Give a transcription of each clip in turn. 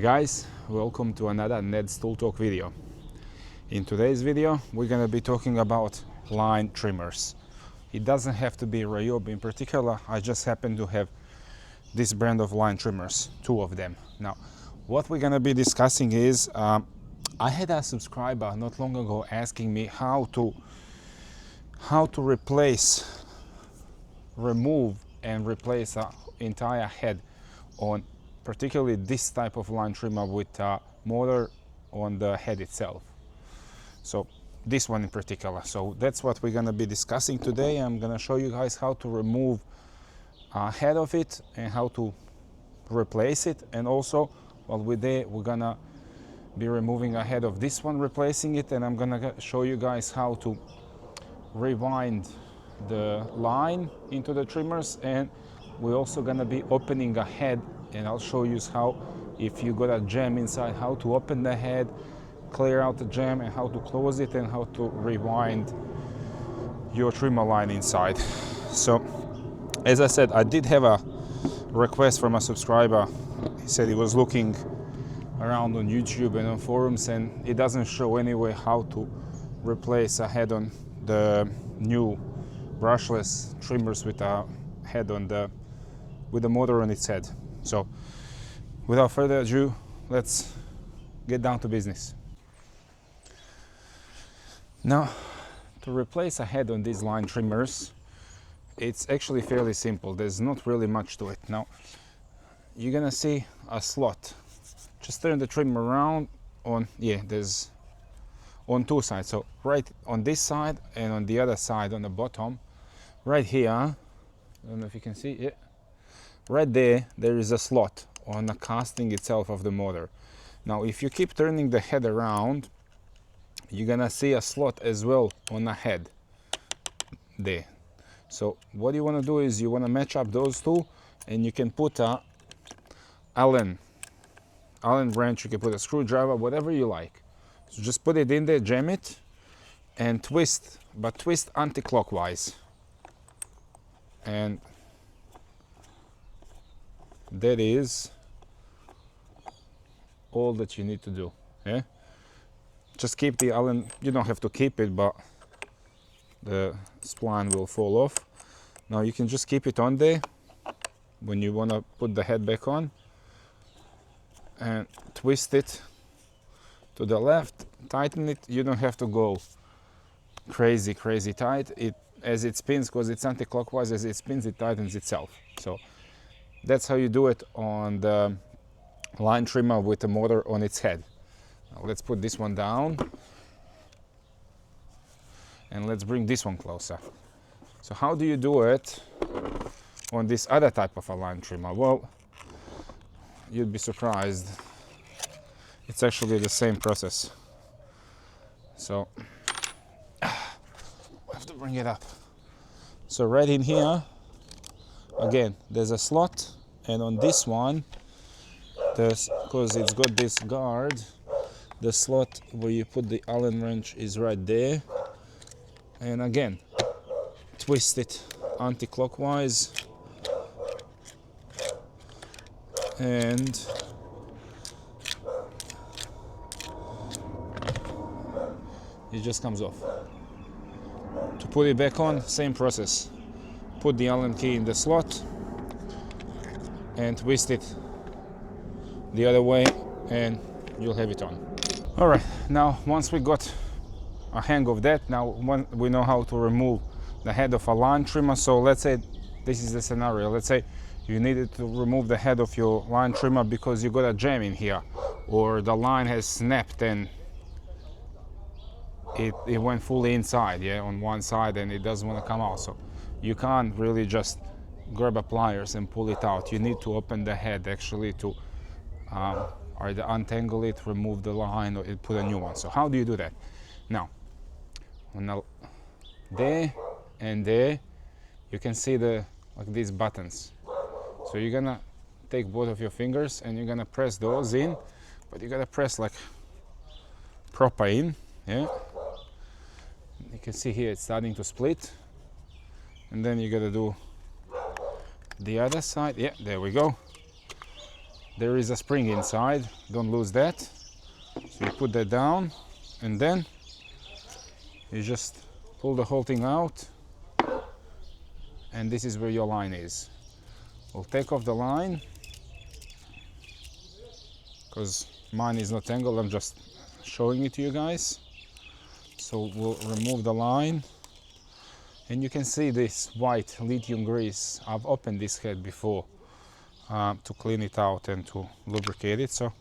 guys, welcome to another Ned's Tool Talk video. In today's video we're going to be talking about line trimmers. It doesn't have to be Ryobi in particular, I just happen to have this brand of line trimmers, two of them. Now what we're going to be discussing is I had a subscriber not long ago asking me how to remove and replace an entire head on particularly this type of line trimmer with a motor on the head itself. So this one in particular. So that's what we're going to be discussing today. I'm going to show you guys how to remove a head of it and how to replace it, and also while we're there we're going to be removing a head of this one, replacing it, and I'm going to show you guys how to rewind the line into the trimmers, and we're also going to be opening a head, and I'll show you how, if you got a jam inside, how to open the head, clear out the jam, and how to close it, and how to rewind your trimmer line inside. So as I said, I did have a request from a subscriber. He said he was looking around on YouTube and on forums, and it doesn't show anywhere how to replace a head on the new brushless trimmers with a head on with the motor on its head. So without further ado, let's get down to business. Now, to replace a head on these line trimmers, it's actually fairly simple. There's not really much to it. Now, you're gonna see a slot. Just turn the trimmer around there's on two sides. So right on this side and on the other side on the bottom, right here, I don't know if you can see it, right there is a slot on the casting itself of the motor. Now if you keep turning the head around, you're gonna see a slot as well on the head there. So what you want to do is you want to match up those two, and you can put a Allen wrench, you can put a screwdriver, whatever you like. So just put it in there, jam it, and twist, but twist anti-clockwise. And that is all that you need to do. Yeah, just keep the Allen, you don't have to keep it, but the spline will fall off. Now you can just keep it on there when you want to put the head back on, and twist it to the left, tighten it. You don't have to go crazy tight. As it spins, because it's anti-clockwise, as it spins it tightens itself. So that's how you do it on the line trimmer with the motor on its head. Now let's put this one down, and let's bring this one closer. So how do you do it on this other type of a line trimmer? Well, you'd be surprised. It's actually the same process. So I have to bring it up. So right in here, again, there's a slot, and on this one, because it's got this guard, the slot where you put the Allen wrench is right there. And again, twist it anti-clockwise, and it just comes off. To put it back on, same process. Put the Allen key in the slot and twist it the other way, and you'll have it on. All right, now once we got a hang of that, now we know how to remove the head of a line trimmer. So let's say this is the scenario. Let's say you needed to remove the head of your line trimmer because you got a jam in here, or the line has snapped and it went fully inside, on one side, and it doesn't want to come out. So you can't really just grab a pliers and pull it out. You need to open the head actually to either untangle it, remove the line, or put a new one. So how do you do that? Now, there and there, you can see like these buttons. So you're gonna take both of your fingers and you're gonna press those in, but you gotta press like proper in. Yeah. You can see here it's starting to split, and then you gotta do the other side. Yeah, there we go. there is a spring inside, don't lose that. So you put that down and then you just pull the whole thing out, and this is where your line is. We'll take off the line because mine is not tangled, I'm just showing it to you guys. So we'll remove the line, and you can see this white lithium grease. I've opened this head before to clean it out and to lubricate it. So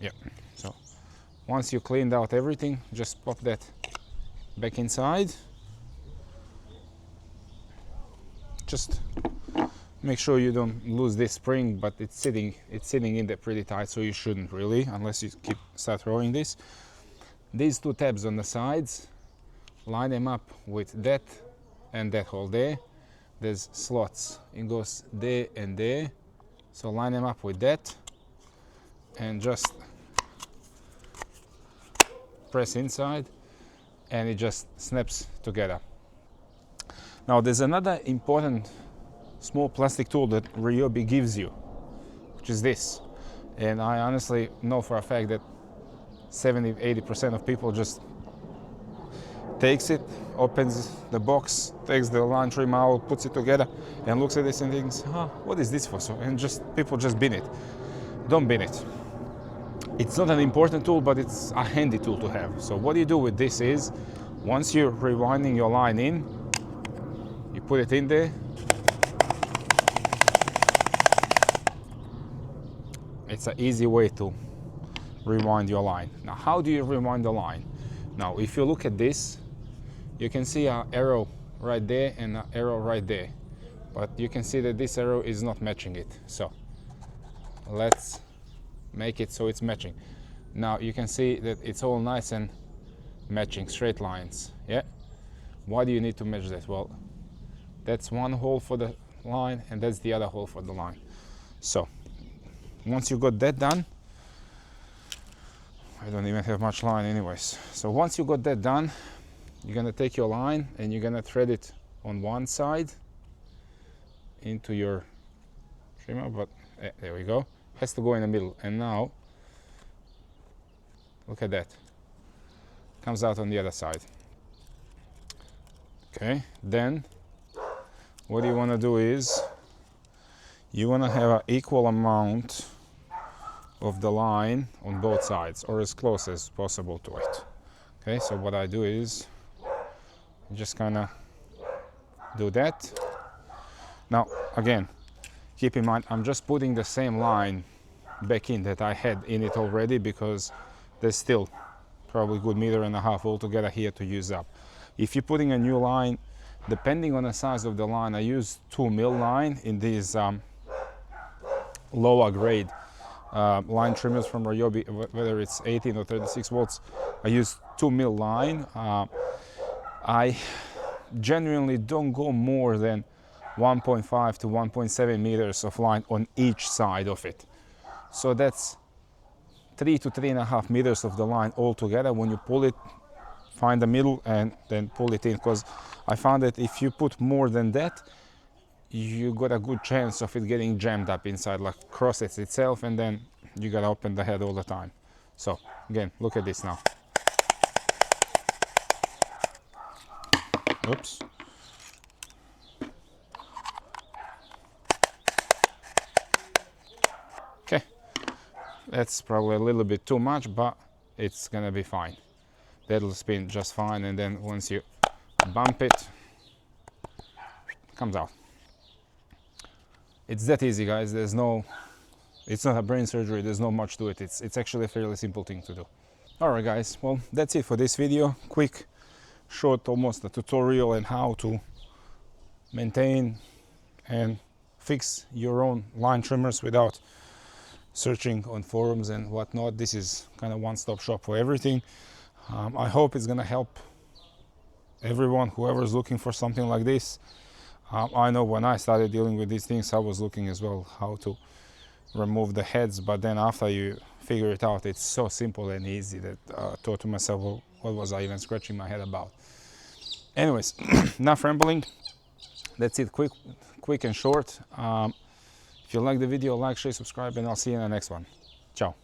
yeah, so once you cleaned out everything, just pop that back inside. Just make sure you don't lose this spring, but it's sitting in there pretty tight, so you shouldn't really, unless you start rolling this. These two tabs on the sides, line them up with that and that hole there. There's slots, it goes there and there, so line them up with that and just press inside and it just snaps together. Now there's another important small plastic tool that Ryobi gives you, which is this. And I honestly know for a fact that 70-80% of people just takes it, opens the box, takes the line trim out, puts it together and looks at this and thinks, what is this for? So, and just people just bin it. Don't bin it. It's not an important tool, but it's a handy tool to have. So what you do with this is, once you're rewinding your line in, you put it in there. It's an easy way to rewind your line. Now, how do you rewind the line? Now, if you look at this, you can see an arrow right there and an arrow right there. But you can see that this arrow is not matching it. So let's make it so it's matching. Now you can see that it's all nice and matching, straight lines. Yeah. Why do you need to match that? Well, that's one hole for the line and that's the other hole for the line. So once you got that done, I don't even have much line anyways. So once you got that done, you're gonna take your line and you're gonna thread it on one side into your trimmer, but there we go. Has to go in the middle. And now look at that, comes out on the other side. Okay, then what you want to do is you want to have an equal amount of the line on both sides, or as close as possible to it. Okay, so what I do is just kind of do that. Now again, keep in mind I'm just putting the same line back in that I had in it already, because there's still probably a good 1.5 meters altogether here to use up. If you're putting a new line, depending on the size of the line, I use 2 mil line in these lower grade line trimmers from Ryobi, whether it's 18 or 36 volts. I use 2 mil line. I genuinely don't go more than 1.5 to 1.7 meters of line on each side of it. So that's 3 to 3.5 meters of the line altogether. When you pull it, find the middle and then pull it in, because I found that if you put more than that, you got a good chance of it getting jammed up inside, like crosses itself, and then you gotta open the head all the time. So again, look at this now. Oops. Okay, that's probably a little bit too much, but it's gonna be fine. That'll spin just fine, and then once you bump it, it comes out. It's that easy, guys. There's no, it's not a brain surgery, there's not much to it. It's actually a fairly simple thing to do. Alright guys, well that's it for this video. Quick, short, almost a tutorial on how to maintain and fix your own line trimmers without searching on forums and whatnot. This is kind of one-stop shop for everything. I hope it's gonna help everyone, whoever's looking for something like this. I know when I started dealing with these things, I was looking as well how to remove the heads, but then after you figure it out, it's so simple and easy that I thought to myself, well, what was I even scratching my head about? Anyways, enough rambling. That's it, quick and short. If you like the video, like, share, subscribe, and I'll see you in the next one. Ciao.